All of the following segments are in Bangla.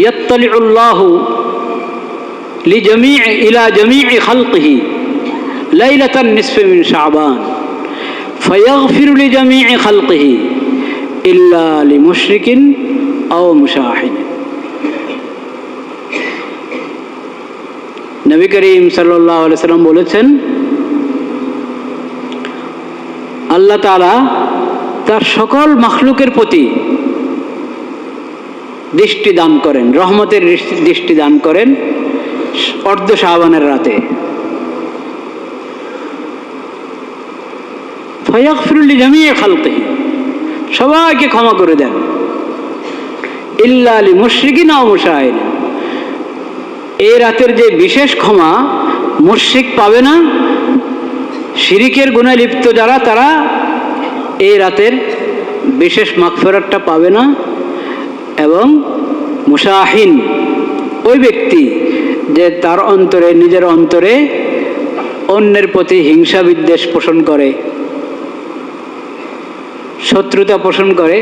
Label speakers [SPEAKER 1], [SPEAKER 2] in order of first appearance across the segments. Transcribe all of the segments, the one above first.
[SPEAKER 1] ইয়াত্তালিউল্লাহু ইলা জামিই খালকিহি লাইলাতান নিসফি মিন শাবান ফায়াগফিরু লিজামিই খালকিহি ইল্লা লিমুশরিকিন আও মুশাহিন। নবী করিম সাল্লাল্লাহু আলাইহি সাল্লাম বলেছেন, আল্লাহ তাআলা তার সকল মাখলুকের প্রতি দৃষ্টি দান করেন, রহমতের দৃষ্টি দান করেন অর্ধ শাবানের রাতে। ফায়াগফিরু লিজামিই খালকিহি, সবাইকে ক্ষমা করে দেন, ইল্লা লিমুশরিকিন আও মুশাহিন, এই রাতের যে বিশেষ ক্ষমা মুশরিক পাবে না, শিরিকের গুনাহে লিপ্ত যারা তারা এই রাতের বিশেষ মাগফিরাতটা পাবে না। এবং মুশাহিন ওই ব্যক্তি যে তার অন্তরে, নিজের অন্তরে অন্যের প্রতি হিংসা বিদ্বেষ পোষণ করে, শত্রুতা পোষণ করে,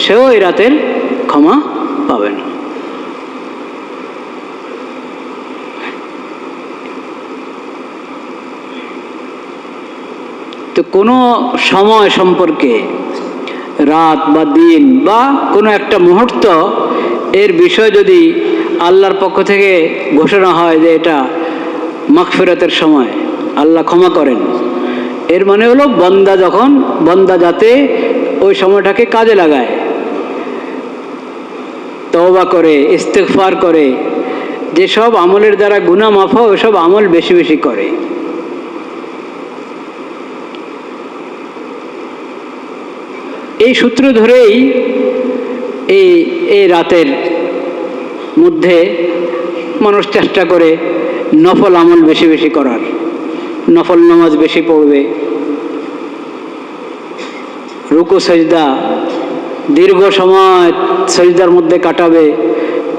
[SPEAKER 1] সেও এই রাতের ক্ষমা পাবে না। তো কোনো সময় সম্পর্কে, রাত বা দিন বা কোনো একটা মুহূর্ত এর বিষয় যদি আল্লাহর পক্ষ থেকে ঘোষণা হয় যে এটা মাগফিরাতের সময়, আল্লাহ ক্ষমা করেন, এর মানে হলো বান্দা যাতে ওই সময়টাকে কাজে লাগায়, তওবা করে, ইস্তিগফার করে, যেসব আমলের দ্বারা গুনাহ মাফ হয় ওইসব আমল বেশি বেশি করে। এই সূত্র ধরেই এই রাতের মধ্যে মানুষ চেষ্টা করে নফল আমল বেশি বেশি করার, নফল নামাজ বেশি পড়বে, রুকু সেজদা দীর্ঘ সময় সেজদার মধ্যে কাটাবে,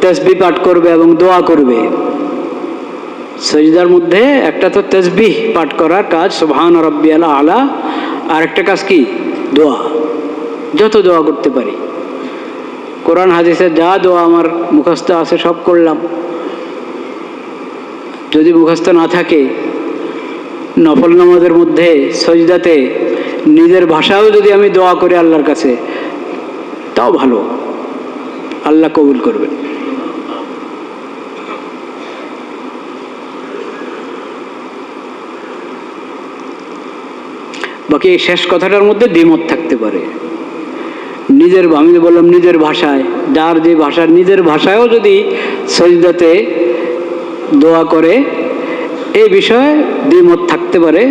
[SPEAKER 1] তাসবিহ পাঠ করবে এবং দোয়া করবে। সেজদার মধ্যে একটা তো তাসবিহ পাঠ করার কাজ, সুবহান রাব্বিয়াল আলা, আর একটা কাজ কি? দোয়া। যত দোয়া করতে পারি, কোরআন হাদিসে যা দোয়া আমার মুখস্থ আছে সব করলাম। যদি মুখস্থ না থাকে, নফল নামাজের মধ্যে সজদাতে নিজের ভাষাও যদি আমি দোয়া করি আল্লাহর কাছে, তাও ভালো, আল্লাহ কবুল করবেন। বাকি এই শেষ কথাটার মধ্যে দ্বিমত থাকতে পারে। আমি বললাম নিজের ভাষায়, যার যে ভাষা, নিজের ভাষায়ও যদি সজদাতে দোয়া করে, এই বিষয়ে দ্বিমত থাকতে পারে।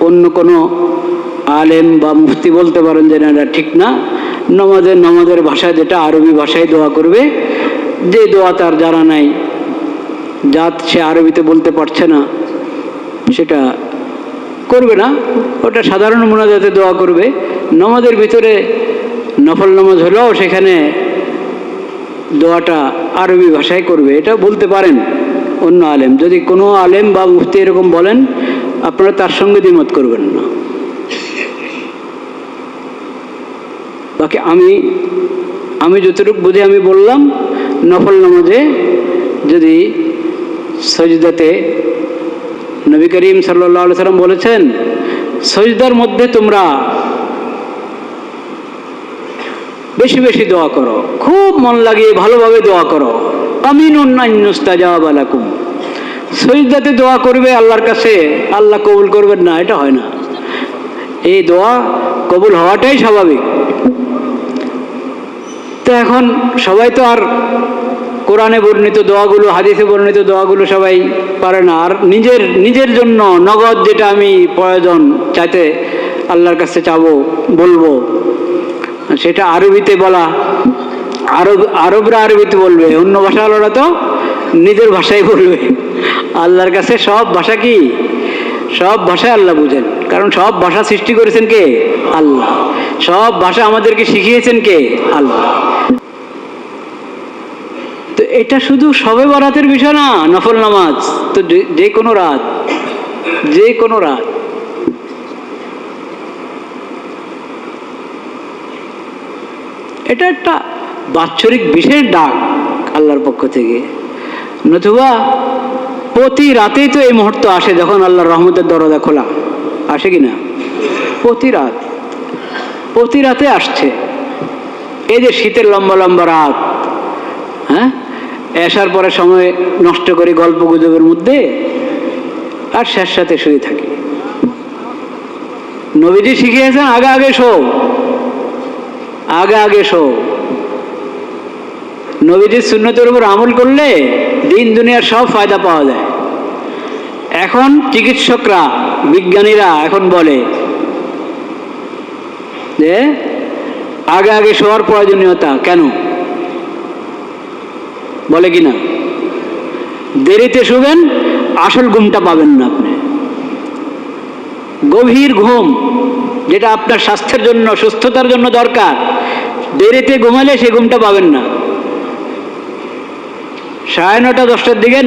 [SPEAKER 1] অন্য কোনো আলেম বা মুফতি বলতে পারেন যে না, এটা ঠিক না, নামাজের ভাষায় যেটা আরবি ভাষায় দোয়া করবে, যে দোয়া তার জানা নাই, সে আরবিতে বলতে পারছে না, সেটা করবে না, ওটা সাধারণ মুনাজাতে দোয়া করবে। নামাজের ভিতরে নফল নামাজ হলেও সেখানে দোয়াটা আরবি ভাষায় করবে, এটা বলতে পারেন অন্য আলেম। যদি কোনো আলেম বা মুফতি এরকম বলেন, আপনারা তার সঙ্গে দ্বিমত করবেন না। বাকি আমি যতটুকু বুঝে আমি বললাম, নফল নামাজে যদি সজদাতে নবী করিম সাল্লাল্লাহু আলাইহি সাল্লাম বলেছেন, সজদার মধ্যে তোমরা বেশি বেশি দোয়া করো, খুব মন লাগিয়ে ভালোভাবে দোয়া করো। আমিনুন আন ইউস্তাজাবা লাকুম, সজদাতে দোয়া করবে আল্লাহর কাছে, আল্লাহ কবুল করবেন না, এটা হয় না। এই দোয়া কবুল হওয়াটাই স্বাভাবিক। তো এখন সবাই তো আর কোরআনে বর্ণিত দোয়াগুলো, হাদিসে বর্ণিত দোয়াগুলো সবাই পারে না। আর নিজের জন্য নগদ যেটা আমি প্রয়োজন চাইতে আল্লাহর কাছে চাবো, বলবো, সেটা আরবিতে বলা, আরবরা আরবিতে বলবে, অন্য ভাষাওয়ালারা তো নিজের ভাষায় বলবে। আল্লাহর কাছে সব ভাষা কি? সব ভাষায় আল্লাহ বুঝেন, কারণ সব ভাষা সৃষ্টি করেছেন কে? আল্লাহ। সব ভাষা আমাদেরকে শিখিয়েছেন কে? আল্লাহ। তো এটা শুধু শবে বরাতের বিষয় না, নফল নামাজ তো যে কোনো রাত, এটা একটা বাৎসরিক বিশেষ ডাক। আল্লাহর পক্ষ থেকে। নতুবা প্রতি রাতেই তো এই মুহূর্ত আসে যখন আল্লাহর রহমতের দরজা খোলা, আসে কি না? প্রতি রাতে আসছে। এই যে শীতের লম্বা লম্বা রাত, হ্যাঁ, এসার পরে সময় নষ্ট করি গল্প গুজবের মধ্যে, আর শেষ সাথে শুয়ে থাকি। নবীজি শিখিয়েছেন আগে আগে শো, আগে আগে শো। নবীজির সুন্নতের উপর আমল করলে দিন দুনিয়ার সব ফায়দা পাওয়া যায়। এখন চিকিৎসকরা, বিজ্ঞানীরা এখন বলে যে আগে আগে শোয়ার প্রয়োজনীয়তা কেন, বলে কিনা? দেরিতে শুবেন, আসল ঘুমটা পাবেন না আপনি। গভীর ঘুম যেটা আপনার স্বাস্থ্যের জন্য, সুস্থতার জন্য দরকার, দেরিতে ঘুমালে সেই ঘুমটা পাবেন না। 9:30 10টার দিকে,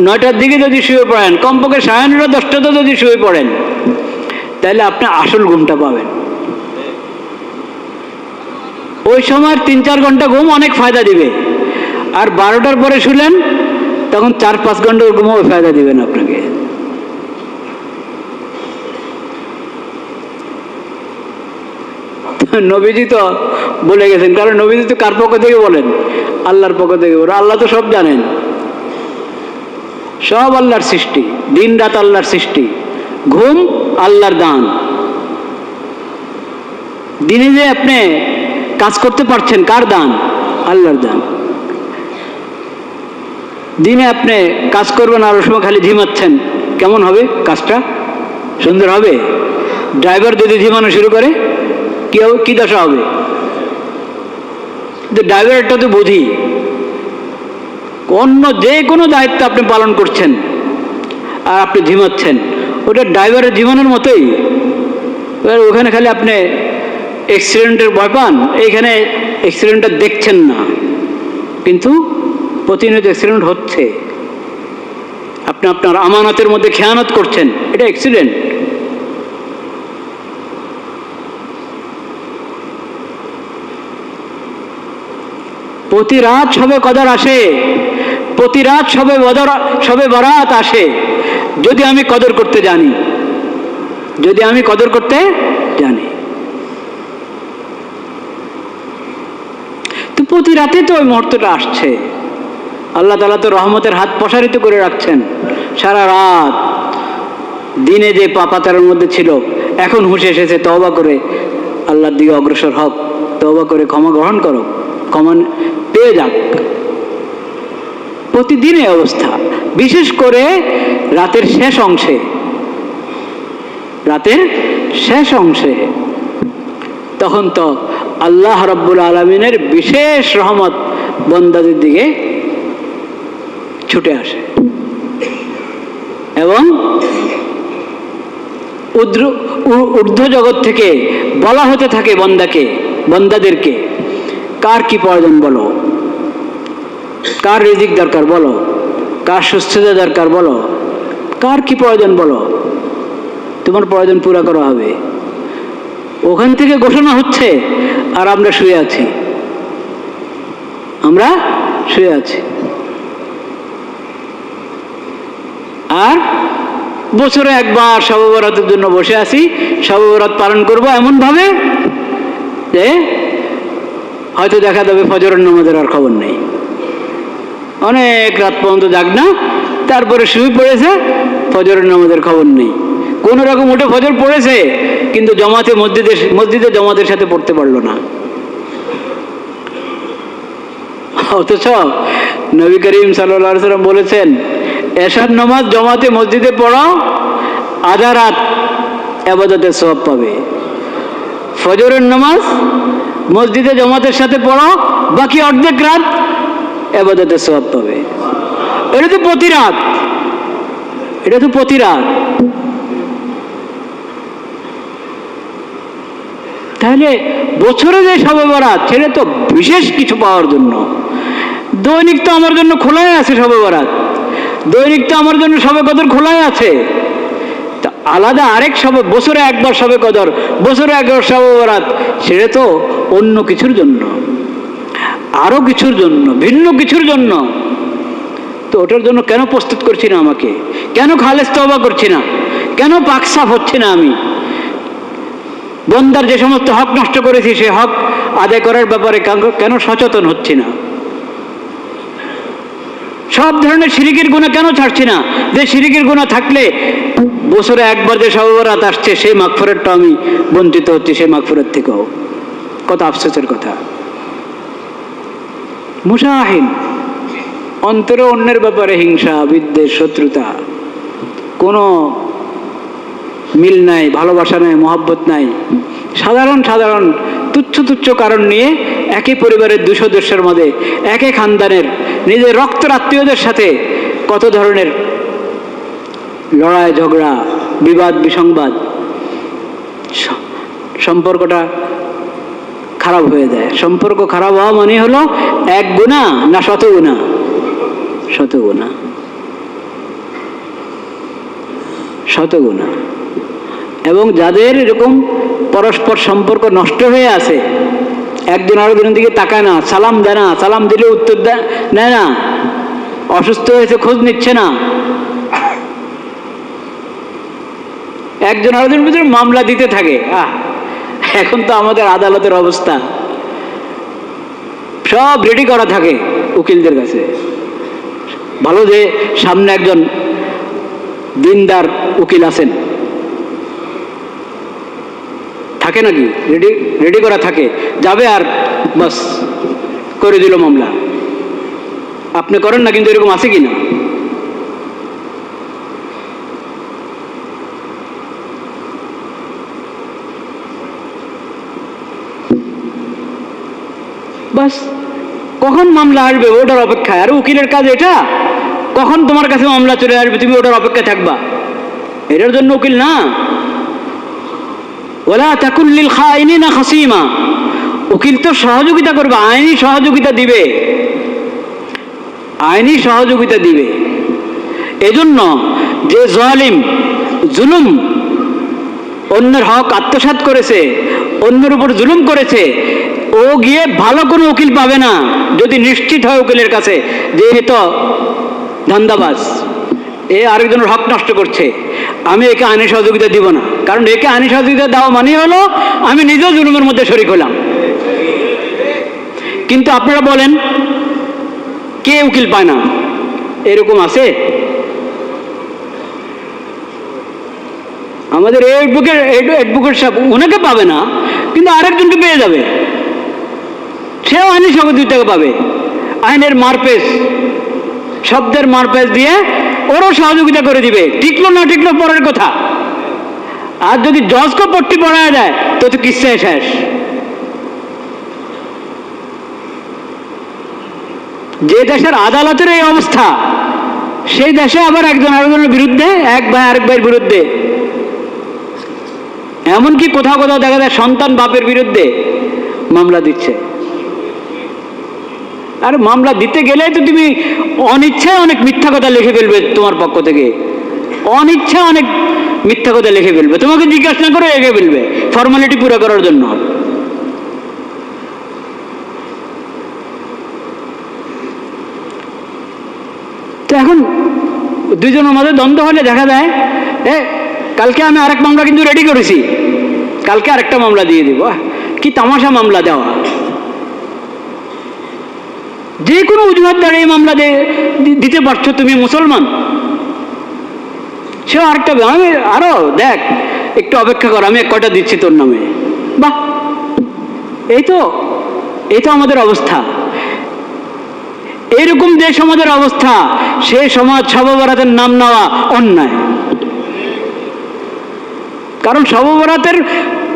[SPEAKER 1] 9টার দিকে যদি শুয়ে পড়েন, কমপক্ষে 9:30 10টাতে যদি শুয়ে পড়েন, তাহলে আপনি আসল ঘুমটা পাবেন। ওই সময় 3-4 ঘন্টা ঘুম অনেক ফায়দা দিবে। আর 12টার পরে শুলেন, তখন 4-5 ঘন্টার ঘুমও ফায়দা দিবেন আপনাকে। নবীজি তো বলে গেছেন, কারণ নবীজি তো কার পক্ষ থেকে বলেন? আল্লাহর পক্ষ থেকে বলেন। আল্লাহ তো সব জানেন, সব আল্লাহর সৃষ্টি, দিন রাত আল্লাহর সৃষ্টি, ঘুম আল্লাহর দান। দিনে যে আপনি কাজ করতে পারছেন, কার দান? আল্লাহর দান। দিনে আপনি কাজ করবেন আর ওই সময় খালি ঝিমাচ্ছেন, কেমন হবে কাজটা? সুন্দর হবে? ড্রাইভার যদি ঝিমানো শুরু করে কি দশা হবে? ড্রাইভারটা তো বুঝি, অন্য যে কোনো দায়িত্ব আপনি পালন করছেন আর আপনি ঝিমাচ্ছেন, ওটা ড্রাইভারের জীবনের মতোই। ওখানে খালি আপনি অ্যাক্সিডেন্টের ভয় পান, এইখানে অ্যাক্সিডেন্টটা দেখছেন না, কিন্তু প্রতিনিয়ত অ্যাক্সিডেন্ট হচ্ছে। আপনি আপনার আমানতের মধ্যে খেয়ানত করছেন, এটা অ্যাক্সিডেন্ট। প্রতি রাত শবে কদর আসে, প্রতি রাত শবে বরাত আসে, যদি আমি কদর করতে জানি, যদি আমি কদর করতে জানি। তো প্রতি রাতে তো ওই মুহূর্তটা আসছে। আল্লাহ তাআলা তো রহমতের হাত প্রসারিত করে রাখছেন সারা রাত। দিনে যে পাপাতারের মধ্যে ছিল, এখন হুঁশ এসেছে, তওবা করে আল্লাহর দিকে অগ্রসর হক, তওবা করে ক্ষমা গ্রহণ করো, ক্ষমা পেয়ে যাক। প্রতিদিনের অবস্থা, বিশেষ করে রাতের শেষ অংশে, রাতের শেষ অংশে, তখন তো আল্লাহ রাব্বুল আলামিনের বিশেষ রহমত বান্দাদের দিকে ছুটে আসে এবং ঊর্ধ্ব জগৎ থেকে বলা হতে থাকে বান্দাদেরকে, কার কি প্রয়োজন বলো, কার রিজিক দরকার বলো, কার সুস্থতা দরকার বলো, কার কি প্রয়োজন বলো, তোমার প্রয়োজন পুরা করা হবে। ওখান থেকে ঘোষণা হচ্ছে, আর আমরা শুয়ে আছি, আমরা শুয়ে আছি। আর বছরে একবার শবে বরাতের জন্য বসে আছি, শবে বরাত পালন করবো এমন ভাবে যে হয়তো দেখা যাবে ফজরের নামাজের আর খবর নেই, অনেক রাত পর্যন্ত জাগ না, তারপরে শুয়ে পড়েছে, ফজরের নামাজের খবর নেই। কোন রকম উঠে ফজর পড়েছে, কিন্তু মসজিদে জমাতের সাথে পড়তে পারলো না। অথচ নবী করিম সাল্লাল্লাহু আলাইহি ওয়াসাল্লাম বলেছেন, এশার নামাজ জমাতে মসজিদে পড়াও, আধা রাত ইবাদতের সওয়াব পাবে। ফজরের নামাজ মসজিদে জমাতের সাথে পড়াও, বাকি অর্ধেক রাত ইবাদতের সওয়াব পাবে। এটা তো প্রতি রাত, এটা তো প্রতি রাত। তাহলে বছরে যে শবে বরাত, সেটা তো বিশেষ কিছু পাওয়ার জন্য। দৈনিক তো আমার জন্য খোলাই আছে শবে বরাত, দৈনিক তো আমার জন্য শবে কদর খোলাই আছে। তা আলাদা আরেক শবে, বছরে একবার শবে কদর, বছরে একবার শবে বরাত, সেটা তো অন্য কিছুর জন্য। আরো কিছুর জন্য, ভিন্ন কিছুর জন্য, তো ওটার জন্য কেন প্রস্তুত করছি না আমাকে? কেন খালেস তওবা করছি না? কেন পাক সাফ হচ্ছে না আমি? বন্দার যে সমস্ত হক নষ্ট করেছি সে হক আদায় করার ব্যাপারে কেন সচেতন হচ্ছি না? সব ধরনের শিরিকের গুনাহ কেন ছাড়ছি না? যে শিরিকের গুনাহ থাকলে বছরে একবার যে শবে বরাত আসছে সেই মাগফিরাতটা আমি বঞ্চিত হচ্ছি, সেই মাগফিরাত থেকেও। কত আফসোসের কথা। মুশাহিন, অন্তরে অন্যের ব্যাপারে হিংসা, বিদ্বেষ, শত্রুতা, কোনো মিল নাই, ভালোবাসা নাই, মহব্বত নাই। সাধারণ সাধারণ তুচ্ছ তুচ্ছ কারণ নিয়ে একই পরিবারের 2 সদস্যের মধ্যে, একই খানদানের নিজের রক্তের আত্মীয়দের সাথে কত ধরনের লড়াই ঝগড়া, বিবাদ বিসংবাদ, সম্পর্কটা খারাপ হয়ে যায়। সম্পর্ক খারাপ হওয়া মানে হলো 1 গুনাহ না 100 গুনাহ? 100 গুনাহ, 100 গুনাহ। এবং যাদের এরকম পরস্পর সম্পর্ক নষ্ট হয়ে আছে, একজন আরেকজনের দিকে তাকায় না, সালাম দেয় না, সালাম দিলে উত্তর নেয় না, অসুস্থ হয়েছে খোঁজ নিচ্ছে না, একজন আরেকজনের ভিতরে মামলা দিতে থাকে। এখন তো আমাদের আদালতের অবস্থা, সব রেডি করা থাকে উকিলদের কাছে। ভালো যে সামনে একজন দিনদার উকিল আছেন, থাকে নাকি? রেডি করা থাকে, যাবে আর বাস করে দিল মামলা। আপনি করেন না, কিন্তু এরকম আছে কি না? বাস কখন মামলা আসবে ওটার অপেক্ষায়। আর উকিলের কাজ এটা, কখন তোমার কাছে মামলা চলে আসবে তুমি ওটার অপেক্ষায় থাকবা। এটার জন্য উকিল না। ওয়ালা তাকুন লিল খাইনিনা খাসিমা, উকিল তো সহযোগিতা করবে, আইনি সহযোগিতা দিবে, আইনি সহযোগিতা দিবে। এজন্য যে জালিম, জুলুম, অন্যের হক আত্মসাৎ করেছে, অন্যের উপর জুলুম করেছে, ও গিয়ে ভালো কোনো উকিল পাবে না যদি নিশ্চিত হয় উকিলের কাছে যে এ তো ধান্দাবাজ, এ আরেকজনের হক নষ্ট করছে, আমি একে আইনি সহযোগিতা দিব না। কারণ একে আইনি সহযোগিতা দেওয়া মানে হলো আমি নিজেও জুলুমের মধ্যে শরীক হলাম। কিন্তু আপনারা বলেন কে উকিল পায় না? এরকম আছে? আমাদের অ্যাডভোকেট সাহেব ওনাকে পাবে না, কিন্তু আরেকজনকে পেয়ে যাবে, সেও আইনি সহযোগিতা পাবে। আইনের মারপেচ, শব্দের মারপেচ দিয়ে ওরও সহযোগিতা করে দিবে। টিকলো না টিকলো পরের কথা। আর যদি জজকে পট্টি পড়ায় দেয় তো কিসে শেষ। যে দেশের আদালতের এই অবস্থা, সেই দেশে আবার একজন আরেকজনের বিরুদ্ধে, এক ভাই আরেক ভাইয়ের বিরুদ্ধে, এমনকি কোথাও কোথাও দেখা যায় সন্তান বাপের বিরুদ্ধে মামলা দিচ্ছে। আর মামলা দিতে গেলে তো তুমি অনিচ্ছায় অনেক মিথ্যা কথা লিখে ফেলবে, তোমার পক্ষ থেকে অনিচ্ছা অনেক মিথ্যা কথা লিখে ফেলবে, তোমাকে জিজ্ঞাসা না করে লিখে ফেলবে ফর্মালিটি পুরো করার জন্য। তো এখন দুইজনের মধ্যে দ্বন্দ্ব হলে দেখা যায় কালকে আমি আরেক মামলা কিন্তু রেডি করেছি, কালকে আরেকটা মামলা দিয়ে দিব। কি তামাশা মামলা দেওয়া! যে কোনো অজুহাত দ্বারা এই মামলা দিতে পারছো তুমি, মুসলমান। সেও আরেকটা, আমি আরো দেখ একটু অপেক্ষা কর, আমি 1 কয়টা দিচ্ছি তোর নামে। বাহ, এই তো আমাদের অবস্থা। এইরকম যে সমাজের অবস্থা, সেই সমাজ শবে বরাতের নাম নেওয়া অন্যায়। কারণ শবে বরাতের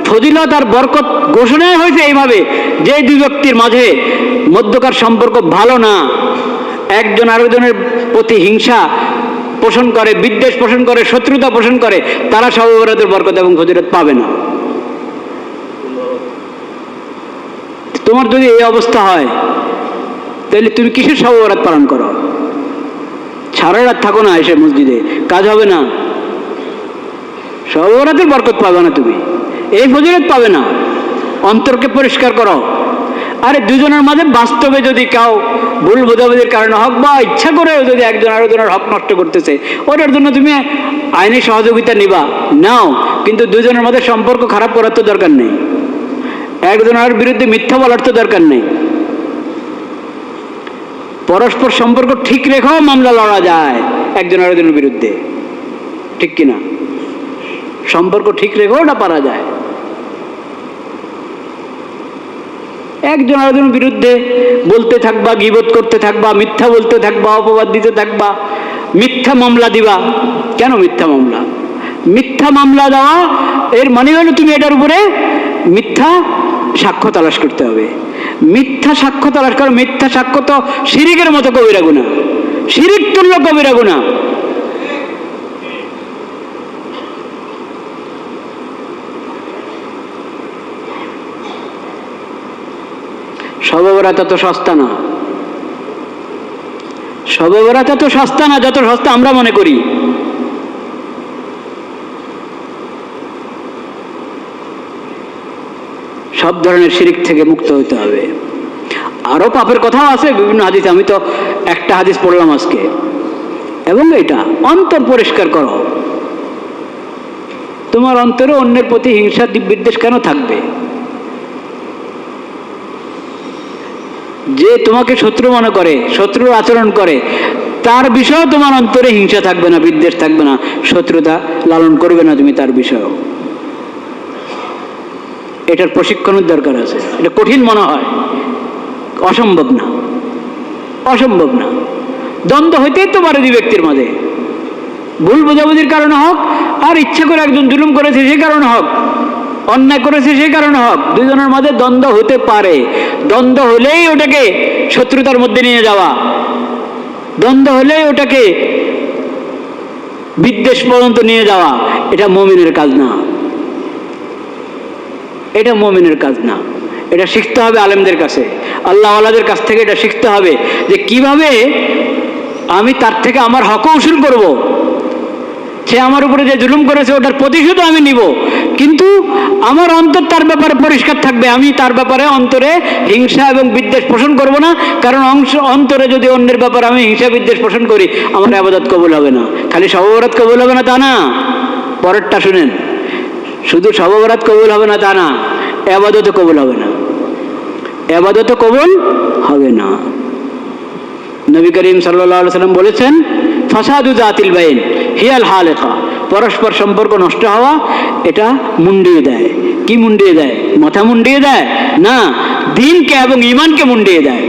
[SPEAKER 1] ফজিলত আর বরকত ঘোষণা হয়েছে এইভাবে যে 2 ব্যক্তির মাঝে মধ্যকার সম্পর্ক ভালো না, একজন আরেকজনের প্রতি হিংসা পোষণ করে, বিদ্বেষ পোষণ করে, শত্রুতা পোষণ করে, তারা শবে বরাতের বরকত এবং ফজিলত পাবে না। তোমার যদি এই অবস্থা হয় তাহলে তুমি কিসের শবে বরাত পালন করো? সারা রাত থাকো না এসে মসজিদে, কাজ হবে না, শবে বরাতের বরকত পাবে না, তুমি এই ফজিলত পাবে না। অন্তরকে পরিষ্কার করো। আরে দুজনের মাঝে বাস্তবে যদি কেউ ভুল বোঝাবুঝির কারণে হক বা ইচ্ছা করেও যদি একজন আরেকজনের হক নষ্ট করতেছে, ওটার জন্য তুমি আইনি সহযোগিতা নিবা, নাও, কিন্তু দুজনের মধ্যে সম্পর্ক খারাপ করার তো দরকার নেই, একজনের বিরুদ্ধে মিথ্যা বলার তো দরকার নেই। পরস্পর সম্পর্ক ঠিক রেখেও মামলা লড়া যায় একজন আরেকজনের বিরুদ্ধে, ঠিক কিনা? সম্পর্ক ঠিক রেখেও ওটা পারা যায়। একজন আরেকজনের বিরুদ্ধে বলতে থাকবা, গীবত করতে থাকবা, মিথ্যা বলতে থাকবা, অপবাদ দিতে থাকবা, মিথ্যা মামলা দিবা। কেন মিথ্যা মামলা? মিথ্যা মামলা দেওয়া এর মানে হলো তুমি এটার উপরে মিথ্যা সাক্ষ্য তালাশ করতে হবে। মিথ্যা সাক্ষ্য তালাশ করা, মিথ্যা সাক্ষ্য তো শিরিকের মতো কবিরা গুনাহ, শিরিক তুল্য কবিরা গুনাহ। শবে-বরাত তো সস্তা না, শবে-বরাত তো সস্তা না যত সস্তা আমরা মনে করি। সব ধরনের শিরিক থেকে মুক্ত হতে হবে। আরো পাপের কথাও আছে বিভিন্ন হাদিস, আমি তো একটা হাদিস পড়লাম আজকে। এবং এটা অন্তর পরিষ্কার করো, তোমার অন্তরে অন্যের প্রতি হিংসা বিদ্বেষ কেন থাকবে? যে তোমাকে শত্রু মনে করে, শত্রুর আচরণ করে, তার বিষয়েও তোমার অন্তরে হিংসা থাকবে না, বিদ্বেষ থাকবে না, শত্রুতা লালন করবে না তুমি তার বিষয়েও। এটার প্রশিক্ষণের দরকার আছে। এটা কঠিন মনে হয়, অসম্ভব না, অসম্ভব না। দ্বন্দ্ব হইতেই তো পারে দুই ব্যক্তির মাঝে, ভুল বোঝাবুঝির কারণে হোক, আর ইচ্ছা করে একজন জুলুম করেছে সে কারণে হোক, অন্যায় করেছে সেই কারণে হোক, দুজনের মাঝে দ্বন্দ্ব হতে পারে। দ্বন্দ্ব হলেই ওটাকে শত্রুতার মধ্যে নিয়ে যাওয়া, দ্বন্দ্ব হলেই ওটাকে বিদ্বেষ পর্যন্ত নিয়ে যাওয়া, এটা মুমিনের কাজ না, এটা মুমিনের কাজ না। এটা শিখতে হবে আলেমদের কাছে, আল্লাহওয়ালাদের কাছ থেকে এটা শিখতে হবে যে কিভাবে আমি তার থেকে আমার হক উসুল করব। সে আমার উপরে যে জুলুম করেছে ওটার প্রতিশোধ আমি নিব, কিন্তু আমার অন্তর তার ব্যাপারে পরিষ্কার থাকবে। আমি তার ব্যাপারে অন্তরে হিংসা এবং বিদ্বেষ পোষণ করব না, কারণ অন্তরে যদি অন্যের ব্যাপারে আমি হিংসা বিদ্বেষ পোষণ করি, আমার ইবাদত কবুল হবে না। খালি শবে-বরাত কবুল হবে না তা না, পরেরটা শুনেন, শুধু শবে-বরাত কবুল হবে না তা না, ইবাদতও কবুল হবে না, ইবাদতও কবুল হবে না। নবী করিম সাল্লাল্লাহু আলাইহি ওয়াসাল্লাম বলেছেন, ফাসাদু যাতিল বাইন হিয়াল হালিকা, পরস্পর সম্পর্ক নষ্ট হওয়া এটা মুন্ডিয়ে দেয়। কি মুন্ডিয়ে দেয়? মাথা মুন্ডিয়ে দেয় না, দ্বীনকে এবং ঈমানকে মুন্ডিয়ে দেয়।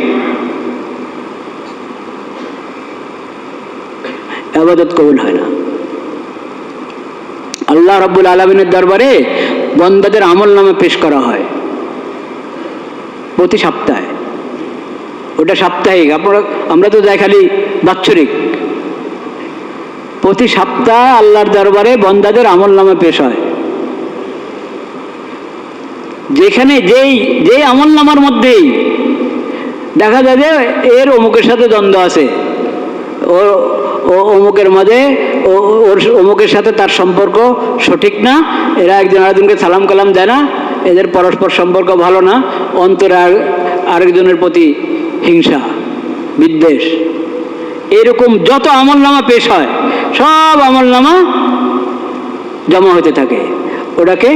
[SPEAKER 1] ইবাদত কবুল হয় না। আল্লাহ রাব্বুল আলামিনের দরবারে বান্দাদের আমলনামা পেশ করা হয় প্রতি সপ্তাহে, ওটা সাপ্তাহিক। আমরা তো যাই খালি বাৎসরিক। প্রতি সপ্তাহে আল্লাহর দরবারে বান্দাদের আমলনামা পেশ হয়, যেখানে যেই আমলনামার মধ্যেই দেখা যায় যে এর অমুকের সাথে দ্বন্দ্ব আছে, ও অমুকের মাঝে ওর অমুকের সাথে তার সম্পর্ক সঠিক না, এরা একজন আরেকজনকে সালাম কালাম দেয় না, এদের পরস্পর সম্পর্ক ভালো না, অন্তরে আরেকজনের প্রতি হিংসা বিদ্বেষ, এরকম যত আমলনামা পেশ হয় সব আমলনামা জমা হতে থাকে, ওটাকে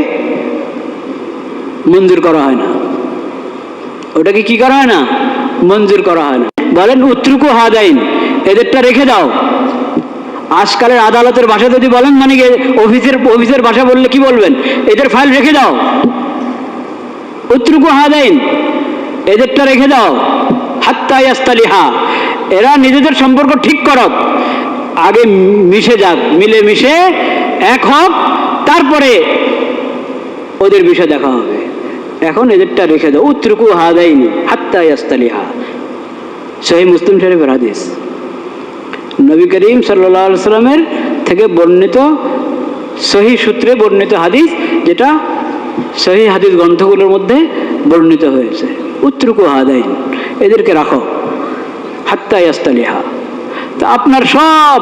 [SPEAKER 1] মঞ্জুর করা হয় না। ওটাকে কি করা হয় না? মঞ্জুর করা হয় না। বলেন উত্রুকু হাদাইন, এদেরটা রেখে দাও। আজকালের আদালতের ভাষা যদি বলেন, মানে অফিসের ভাষা বললে কি বলবেন? এদের ফাইল রেখে দাও। উত্রুকু হাদাইন, এদেরটা রেখে দাও। হাত্তা ইয়াস্তালিহা, এরা নিজেদের সম্পর্ক ঠিক করক, আগে মিশে যাক, মিলে মিশে এক হোক, তারপরে ওদের বিষয় দেখা হবে। এখন এদেরটা রেখে দাও। উত্রুকু হাদাইনি হাত্তা ইয়াস্তালিহা, সহিহ মুসলিম শরীফের হাদিস, নবী করিম সাল্লাল্লাহু আলাইহি ওয়াসাল্লামের থেকে বর্ণিত সহিহ সূত্রে বর্ণিত হাদিস, যেটা সহিহ হাদিস গ্রন্থগুলোর মধ্যে বর্ণিত হয়েছে। উত্রুকু হাদাইন, এদেরকে রাখো, হাত্তা ইয়াস্তালিহা। তা আপনার সব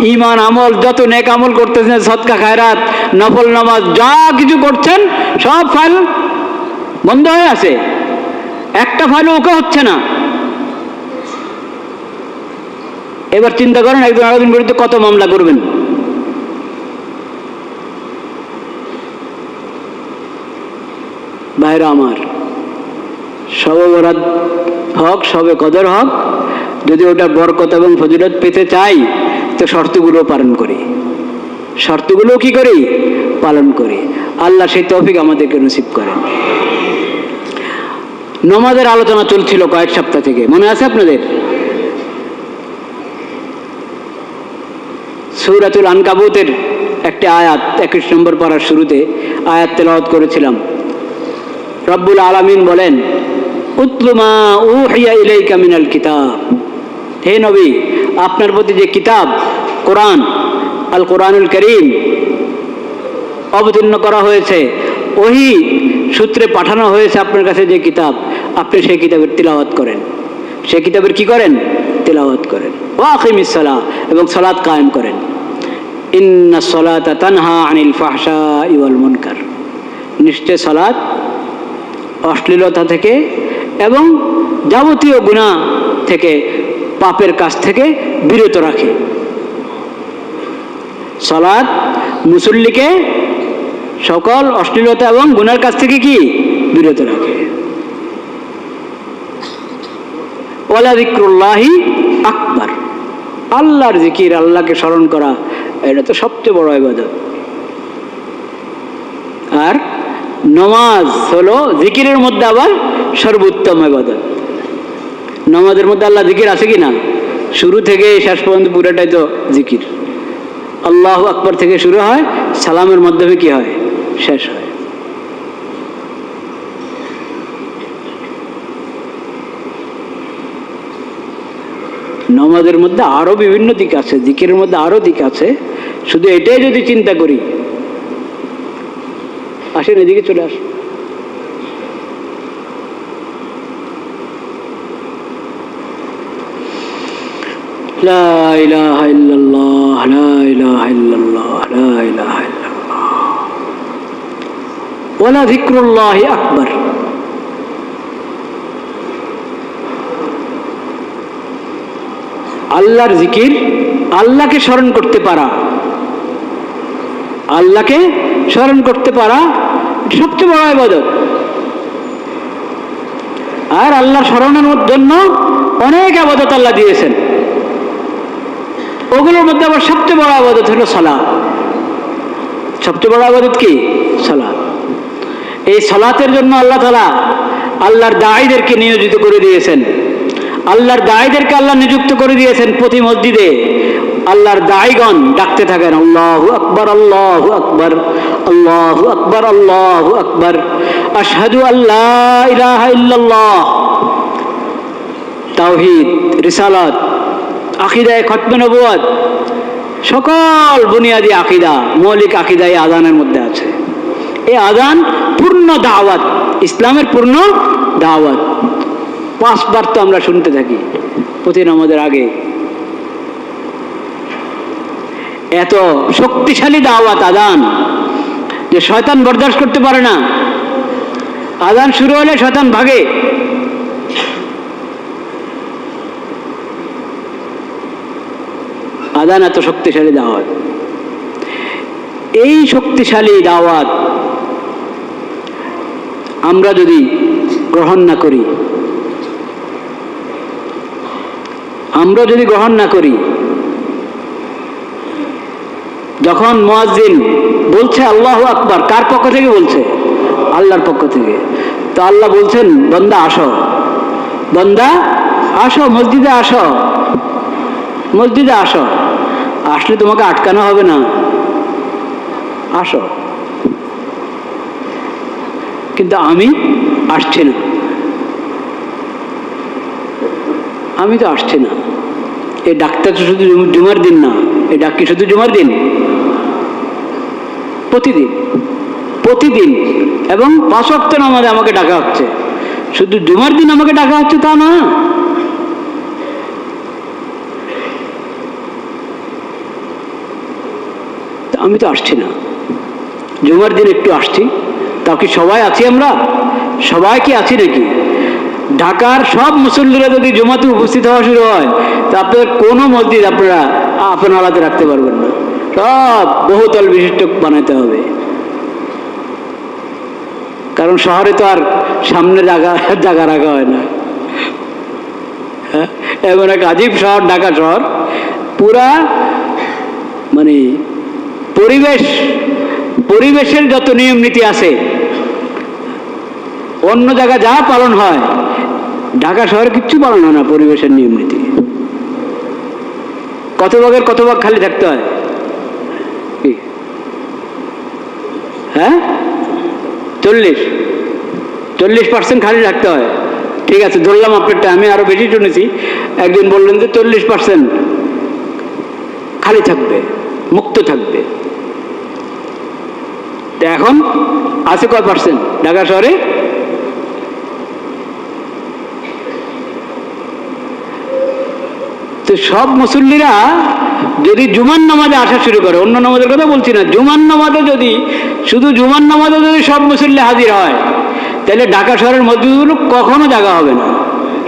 [SPEAKER 1] ঈমান আমল, যত নেক আমল করতেছেন, সদকা খায়রাত, নফল নামাজ, যা কিছু করছেন, সব ফাইল বন্ধ হয়ে আছে। একটা ফাইল ওকে হচ্ছে না। এবার চিন্তা করেন একজন আরেকজন বিরুদ্ধে কত মামলা করবেন। ভাইরা আমার, সবে বরাত হক, সবে কদর হক, যদি ওটা বরকত এবং ফজিলত পেতে চাই তো শর্তগুলো পালন করি, শর্তগুলো কি করি? পালন করি। আল্লাহ সেই তৌফিক আমাদেরকে নসিব করেন। নামাজের আলোচনা চলছিল কয়েক সপ্তাহ থেকে, মনে আছে আপনাদের? সূরাতুল আনকাবুতের একটা আয়াত 21 নম্বর পারার শুরুতে আয়াত তেলাওয়াত করেছিলাম। রব্বুল আলামিন বলেন, উতলু মা উহিয়া ইলাইকা মিনাল কিতাব, হে নবী, আপনার প্রতি যে কিতাব কোরআন, আল কোরআনুল কারীম অবতীর্ণ করা হয়েছে, ওহি সূত্রে পাঠানো হয়েছে আপনার কাছে যে কিতাব, আপনি সেই কিতাবের তিলাওয়াত করেন। সেই কিতাবের কি করেন? তিলাওয়াত করেন। ওয়া আকিমিস সালাহ, এবং সালাত কায়েম করেন। ইন্নাস সালাতা তানহা আনিল ফাহশাই ওয়াল মুনকার, নিশ্চয় সালাত অশ্লীলতা থেকে এবং যাবতীয় গুনাহ থেকে, পাপের কাজ থেকে বিরত রাখে। সালাত মুসল্লিকে সকল অশ্লীলতা এবং গুনার কাছ থেকে কি বিরত রাখে। ওয়ালা যিকরুল্লাহি আকবার, আল্লাহর জিকির, আল্লাহকে স্মরণ করা, এটা তো সবচেয়ে বড় ইবাদত। আর নামাজ হলো জিকিরের মধ্যে আবার সর্বোত্তম ইবাদত। নামাজের মধ্যে আল্লাহ জিকির আছে কি না? শুরু থেকে শেষ পর্যন্ত পুরোটাই তো জিকির। আল্লাহু আকবার থেকে শুরু হয়, সালামের মাধ্যমে কি হয়? শেষ হয়। নামাজের মধ্যে আরো বিভিন্ন দিক আছে, জিকিরের মধ্যে আরো দিক আছে। শুধু এটাই যদি চিন্তা করি, আসেন এদিকে চলে আস। লা ইলাহা ইল্লাল্লাহ, লা ইলাহা ইল্লাল্লাহ, লা ইলাহা ইল্লাল্লাহ, ওয়ালা যিকরুল্লাহি আকবার। আল্লাহর জিকির, আল্লাহকে স্মরণ করতে পারা, আল্লাহকে স্মরণ করতে পারা সবচেয়ে বড় ইবাদত। আর আল্লাহর স্মরণের জন্য অনেক ইবাদত আল্লাহ দিয়েছেন। ওগুলোর মধ্যে আবার সবচেয়ে বড় ইবাদত হলো সালাত। সবচেয়ে বড় ইবাদত কি? সালাত। এই সালাতের জন্য আল্লাহ তাআলা আল্লাহর দাঈদেরকে নিয়োজিত করে দিয়েছেন। আল্লাহর দাঈদেরকে আল্লাহ নিযুক্ত করে দিয়েছেন। প্রতি মসজিদে আল্লাহর দাঈগণ ডাকতে থাকেন, আল্লাহু আকবার, আল্লাহু আকবার, আল্লাহু আকবার, আল্লাহু আকবার, আশহাদু আল্লা ইলাহা ইল্লাল্লাহ। তাওহীদ, রিসালাত, আকিদায়ে খতমে নবুয়ত, সকল বুনিয়াদি আকিদা, মৌলিক আকিদা এই আযানের মধ্যে আছে। এই আযান পূর্ণ দাওয়াত, ইসলামের পূর্ণ দাওয়াত। 5 বার তো আমরা শুনতে থাকি প্রতি নামাজের আগে। এত শক্তিশালী দাওয়াত আযান যে শয়তান বরদাস্ত করতে পারে না। আযান শুরু হলে শয়তান ভাগে। আযান এত শক্তিশালী দাওয়াত। এই শক্তিশালী দাওয়াত আমরা যদি গ্রহণ না করি, যখন মুয়াজ্জিন বলছে আল্লাহু আকবার, কার পক্ষ থেকে বলছে? আল্লাহর পক্ষ থেকে। তো আল্লাহ বলছেন, বান্দা আসো, বান্দা আসো, মসজিদে আসো, মসজিদে আসো। আসলে তোমাকে আটকানো হবে না, আসো। কিন্তু আমি আসছি না, আমি তো আসছি না। এই ডাকটা তো শুধু জুমার দিন না, এই ডাক কি শুধু জুমার দিন? প্রতিদিন, প্রতিদিন, এবং 5 ওয়াক্ত নামাজে আমাকে ডাকা হচ্ছে। শুধু জুমার দিন আমাকে ডাকা হচ্ছে তা না। আমি তো আসছি না, জুমার দিন একটু আসছি। তাও কি সবাই আছি? আমরা সবাই কি আছি নাকি? ঢাকার সব মুসল্লিরা যদি জুমাতে উপস্থিত হওয়া শুরু হয়, তা আপনাদের কোনো মসজিদ আপনারা আপনার হালাতে রাখতে পারবেন না, সব বহুতল বিশিষ্ট বানাতে হবে। কারণ শহরে তো আর সামনে জায়গা রাখা হয় না। এমন এক আজীব শহর ঢাকা শহর, পুরা মানে পরিবেশের যত নিয়ম নীতি আছে অন্য জায়গায় যা পালন হয় ঢাকা শহরে কিচ্ছু পালন হয় না। পরিবেশের নিয়ম নীতি কত ভাগ খালি থাকতে হয়, হ্যাঁ 40% খালি রাখতে হয়। ঠিক আছে, ধরলাম আপনারটা, আমি আরো বেশি শুনেছি। একজন বললেন যে 40% খালি থাকবে, মুক্ত থাকবে। এখন আছে কয় পার্সেন্ট ঢাকা শহরে? তো সব মুসল্লিরা যদি জুমার নামাজে আসা শুরু করে, অন্য নামাজের কথা বলছি না, জুমার নামাজে যদি শুধু জুমার নামাজে যদি সব মুসল্লি হাজির হয়, তাহলে ঢাকা শহরের মসজিদগুলো কখনো জায়গা হবে না,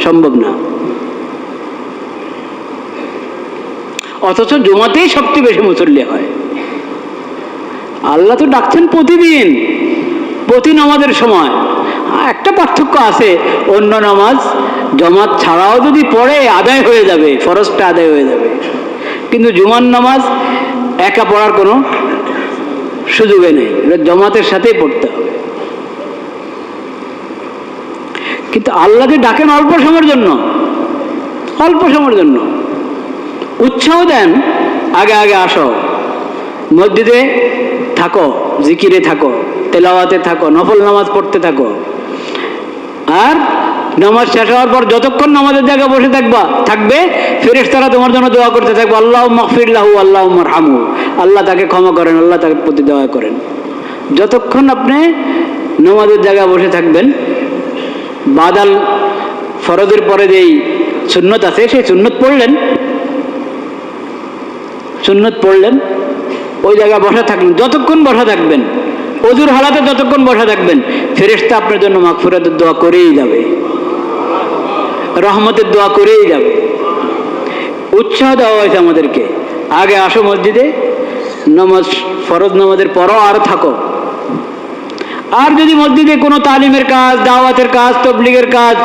[SPEAKER 1] সম্ভব না। অথচ জুমাতেই সবচেয়ে বেশি মুসল্লি হয়। আল্লাহ তো ডাকছেন প্রতিদিন, প্রতি নামাজের সময়। একটা পার্থক্য আছে, অন্য নামাজ জমাত ছাড়াও যদি পড়ে আদায় হয়ে যাবে, ফরজটা আদায় হয়ে যাবে, কিন্তু জুমার নামাজ একা পড়ার কোনো সুযোগে নেই, জমাতের সাথেই পড়তে হবে। কিন্তু আল্লাহকে ডাকেন অল্প সময়ের জন্য, অল্প সময়ের জন্য উৎসাহ দেন, আগে আগে আসো, মসজিদে থাকো, জিকিরে থাকো, তেলাওয়াতে থাকো, নফল নামাজ পড়তে থাকো। আর নামাজ শেষ হওয়ার পর যতক্ষণ নামাজের জায়গায় বসে থাকবে, ফেরেশতারা তোমার জন্য দোয়া করতে থাকবে, আল্লাহুম্মা গফির লাহু আল্লাহুম্মা আরহামহু, আল্লাহ তাকে ক্ষমা করেন, আল্লাহ তাকে প্রতি দয়া করেন। যতক্ষণ আপনি নামাজের জায়গায় বসে থাকবেন, বাদাল ফরজের পরে যেই সুন্নত আছে সেই সুন্নত পড়লেন, ওই জায়গায় বসা থাকলেন, যতক্ষণ বসা থাকবেন, অজুর হালাতে যতক্ষণ বসা থাকবেন, ফেরেশতা আপনার জন্য মাগফিরাতের দোয়া করেই যাবে, রহমতের দোয়া করেই যাবে। উৎসাহ দেওয়া হয়েছে আমাদেরকে, আগে আসো মসজিদে, নামাজ ফরজ নামাজের পরও আর থাকো। আর যদি মসজিদে কোনো তালিমের কাজ, দাওয়াতের কাজ, তাবলীগের কাজ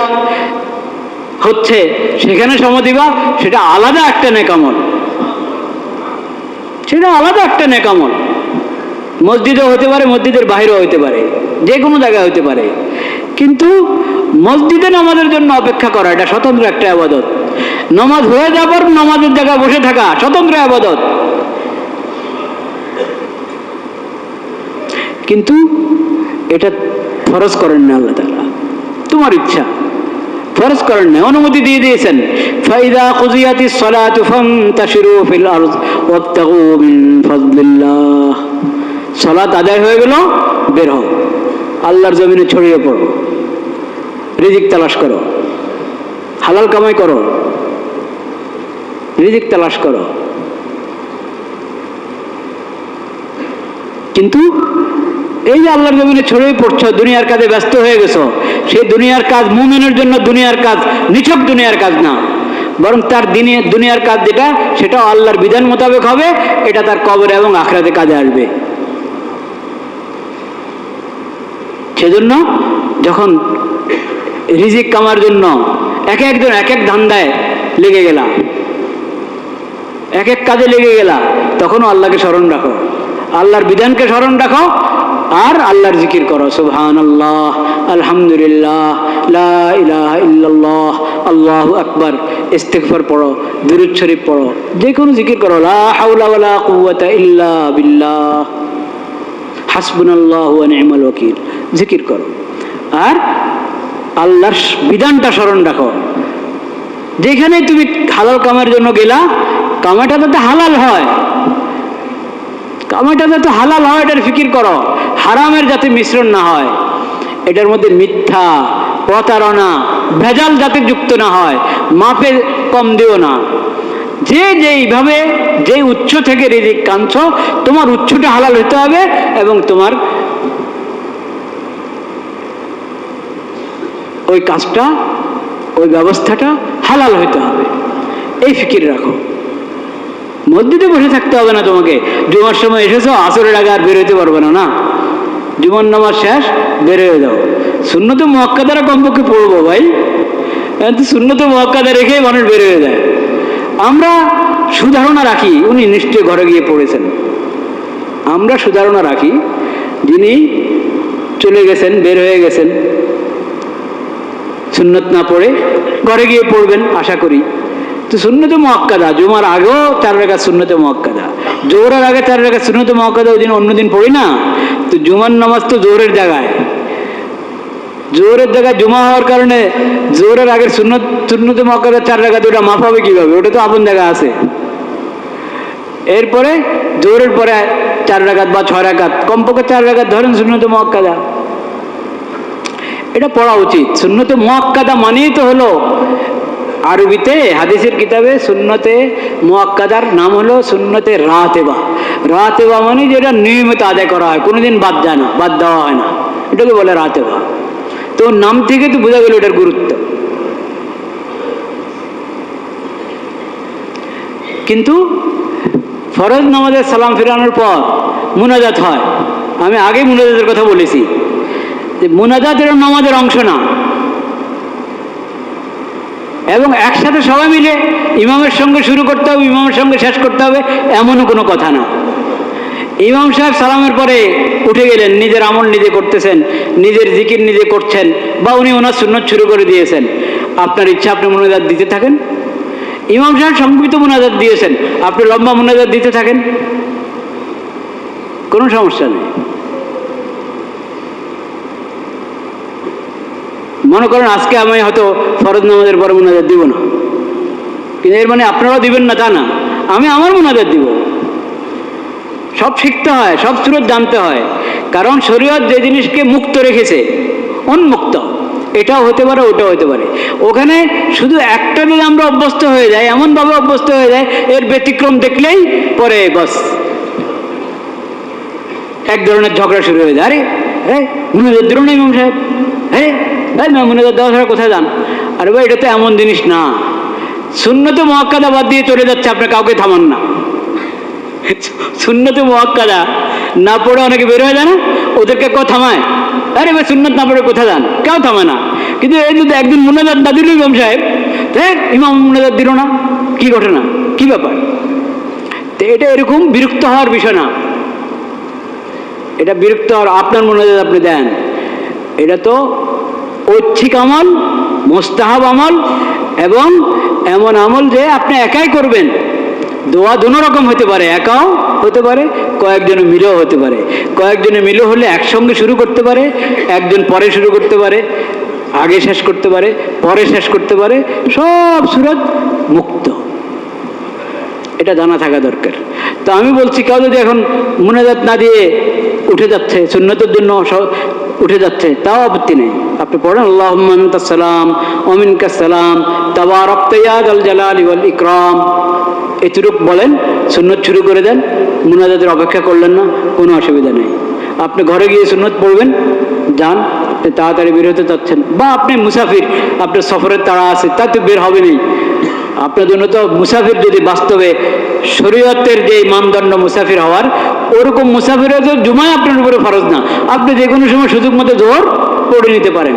[SPEAKER 1] হচ্ছে, সেখানে সময় দিবা, সেটা আলাদা একটা নেকামল, সেটা আলাদা একটা নেকামল। মসজিদও হতে পারে, মসজিদের বাইরেও হতে পারে, যে কোনো জায়গায় হতে পারে, কিন্তু মসজিদে নামাজের জন্য অপেক্ষা করা এটা স্বতন্ত্র একটা ইবাদত। নামাজ হয়ে যাবার নামাজের জায়গায় বসে থাকা স্বতন্ত্র ইবাদত। কিন্তু এটা ফরজ করেন না আল্লাহ তাআলা, তোমার ইচ্ছা, ফরজ করেন না, অনুমতি দিয়ে দিয়েছেন। ফাইদা কুজিয়াতিস সালাতু ফান্তাশিরু ফিল আরদ ওয়াবতাগু মিন ফাদলিল্লাহ। সালাত আদায় হয়ে গেল, বের হও, আল্লাহর জমিনে ছড়িয়ে পড়ো, রিজিক তালাশ করো, হালাল কামাই করো, রিজিক তালাশ করো। কিন্তু এই যে আল্লাহর জমিনে ছড়িয়ে পড়ছো, দুনিয়ার কাজে ব্যস্ত হয়ে গেছো, সেই দুনিয়ার কাজ মুমিনের জন্য দুনিয়ার কাজ নিছক দুনিয়ার কাজ না, বরং তার দুনিয়ার কাজ যেটা, সেটা আল্লাহর বিধান মোতাবেক হবে, এটা তার কবরে এবং আখিরাতে কাজে আসবে। সেজন্য যখন রিজিক কামার জন্য এক একজন এক এক ধান্দায় লেগে গেলা, এক এক কাজে লেগে গেলা, তখনও আল্লাহকে স্মরণ রাখো, আল্লাহর বিধানকে স্মরণ রাখো, আর আল্লাহর জিকির করো, সুবহানাল্লাহ, আলহামদুলিল্লাহ, লা ইলাহা ইল্লাল্লাহ, আল্লাহু আকবার, ইস্তিগফার পড়ো, দুরূদ শরীফ পড়ো, যে কোনো জিকির করো, লা হাওলা ওয়ালা কুওয়াতা ইল্লা বিল্লাহ, হাসবুনাল্লাহু ওয়া নি'মাল ওয়াকিল, জিকির করো। আর আল্লাহর বিধানটা স্মরণ রাখো। যেখানে তুমি হালাল কামের জন্য গেলা, কামাটা যাতে হালাল হয়, কামাটা যাতে হালাল হয় এটার ফিকির করো, হারামের যাতে মিশ্রণ না হয়, এটার মধ্যে মিথ্যা, প্রতারণা, ভেজাল যাতে যুক্ত না হয়, মাপে কম দিও না। যেইভাবে যে উৎস থেকে রিজিক কাঁদছ, তোমার উৎসটা হালাল হতে হবে, এবং তোমার ওই কাজটা ওই ব্যবস্থাটা হালাল হইতে হবে, এই ফিকির রাখো। মসজিদে বসে থাকতে হবে না তোমাকে, জুমার সময় এসেছো, আসরের আগে আর বের হইতে পারবে না, না, জুমার নামাজ শেষ, বের হয়ে যাও। সুন্নতে মুআক্কাদারা কমপক্ষে পড়বো ভাই, কিন্তু সুন্নতে মুআক্কাদা রেখেই মানুষ বের হয়ে যায়। আমরা সুধারণা রাখি উনি নিশ্চয় ঘরে গিয়ে পড়েছেন, আমরা সুধারণা রাখি যিনি চলে গেছেন, বের হয়ে গেছেন, সুন্নত না পড়ে ঘরে গিয়ে পড়বেন আশা করি। তো সুন্নতে মুআক্কাদা জুমার আগেও 4 রাকাত সুন্নতে মুআক্কাদা, জোহরের আগে 4 রাকাত সুন্নতে মুআক্কাদা, ওই দিন অন্যদিন পড়ি না। তো জুমার নামাজ তো জোহরের জায়গায়, জোহরের জায়গায় জুমা হওয়ার কারণে জোহরের আগের সুন্নতে মুআক্কাদা 4 রাকাত, ওটা মাফ হবে কিভাবে? ওটা তো আপন জায়গা আছে। এরপরে জোহরের পরে 4 রাকাত বা 6 রাকাত, কমপক্ষে 4 রাকাত ধরেন সুন্নতে মুআক্কাদা, এটা পড়া উচিত। সুন্নতে মুআক্কাদা মানেই তো হলো, আরবিতে হাদিসের কিতাবে সুন্নতে মুআক্কাদার নাম হলো সুন্নতে রাতেবা। রাতেবা মানে যেটা নিয়মিত আদায় করা হয়, কোনোদিন বাদ যায় না, বাদ দেওয়া হয় না, এটাকে বলে রাতেবা। তো নাম থেকে তো বোঝা গেল এটার গুরুত্ব। কিন্তু ফরজ নামাজের সালাম ফিরানোর পর মুনাজাত হয়। আমি আগে মুনাজাতের কথা বলেছি যে মুনাজাতের নামাজের অংশ না, এবং একসাথে সবাই মিলে ইমামের সঙ্গে শুরু করতে হবে, ইমামের সঙ্গে শেষ করতে হবে, এমনও কোনো কথা না। ইমাম সাহেব সালামের পরে উঠে গেলেন, নিজের আমল নিজে করতেছেন, নিজের জিকির নিজে করছেন, বা উনি ওনার সুন্নত শুরু করে দিয়েছেন, আপনার ইচ্ছা আপনি মুনাজাত দিতে থাকেন। ইমাম সাহেব সংক্ষিপ্ত মুনাজাত দিয়েছেন, আপনি লম্বা মুনাজাত দিতে থাকেন, কোনো সমস্যা নেই। মনে করেন আজকে আমি হয়তো ফরজ নামাজের পরে মুনাজাত দিব না, কিন্তু এর মানে আপনারাও দিবেন না তা না, আমি আমার মুনাজাত দিব। সব শিখতে হয়, সব সুরত জানতে হয়, কারণ শরীয়ত যে জিনিসকে মুক্ত রেখেছে, উন্মুক্ত, এটাও হতে পারে ওটাও হতে পারে। ওখানে শুধু একটা যদি আমরা অভ্যস্ত হয়ে যাই, এমনভাবে অভ্যস্ত হয়ে যায়, এর ব্যতিক্রম দেখলেই পরে বস এক ধরনের ঝগড়া শুরু হয়ে যায়। আরে হ্যাঁ মুনাজাত দিল না ইমাম সাহেব, হ্যাঁ মুনাজাত দেওয়া ছাড়া কোথায় যান? আরে ভাই এটা তো এমন জিনিস না, সুন্নতে মুআক্কাদা বাদ দিয়ে চলে যাচ্ছে, আপনি কাউকে থামান না। সুন্নতে মুআক্কাদা না পড়ে অনেকে বের হয়ে যায় না, ওদেরকে কেউ থামায়? আরে ভাই সুন্নত না পড়ে কোথায় যান? কেউ থামায় না। কিন্তু এই যদি একদিন মুনাজাত না দিল ইমাম সাহেব, হ্যাঁ ইমাম মুনাজাত দিল না, কি ঘটনা, কি ব্যাপার? তো এটা এরকম বিরক্ত হওয়ার বিষয় না, এটা বিরক্ত হওয়ার, আপনার মুনাজাত আপনি দেন, এটা তো ঐচ্ছিক আমল, মুস্তাহাব আমল, এবং এমন আমল যে আপনি একাই করবেন। দোয়া দুনো রকম হতে পারে, একাও হতে পারে, কয়েকজনে মিলেও হতে পারে। কয়েকজনে মিলে হলে একসঙ্গে শুরু করতে পারে, একজন পরে শুরু করতে পারে, আগে শেষ করতে পারে, পরে শেষ করতে পারে, সব সুরত মুক্ত, এটা জানা থাকা দরকার। তো আমি বলছি কেউ যদি এখন মুনাজাত না দিয়ে উঠে যাচ্ছে, সুন্নতের জন্য উঠে যাচ্ছে, তাও আপত্তি নেই, আপনি পড়েন আল্লাহুম্মা আনতাস সালাম ওয়া মিনকাস সালাম তাবারাকতা ইয়া যাল জালালি ওয়াল ইকরাম, এতটুক বলেন, সুন্নত শুরু করে দেন, মুনাজাতের অপেক্ষা করলেন না, কোনো অসুবিধা নেই। আপনি ঘরে গিয়ে সুন্নত পড়বেন, যান, তাড়াতাড়ি বের হতে চাচ্ছেন, বা আপনি মুসাফির, আপনার সফরের তাড়া আছে, তা তো বের হবে নেই। আপনার জন্য তো মুসাফির যদি বাস্তবে শরীয়তের যে মানদণ্ড মুসাফির হওয়ার, ওরকম মুসাফিরের তো জুমায় আপনার উপরে ফরজ না, আপনি যে কোনো সময় সুযোগ মতো জোহর পড়ে নিতে পারেন।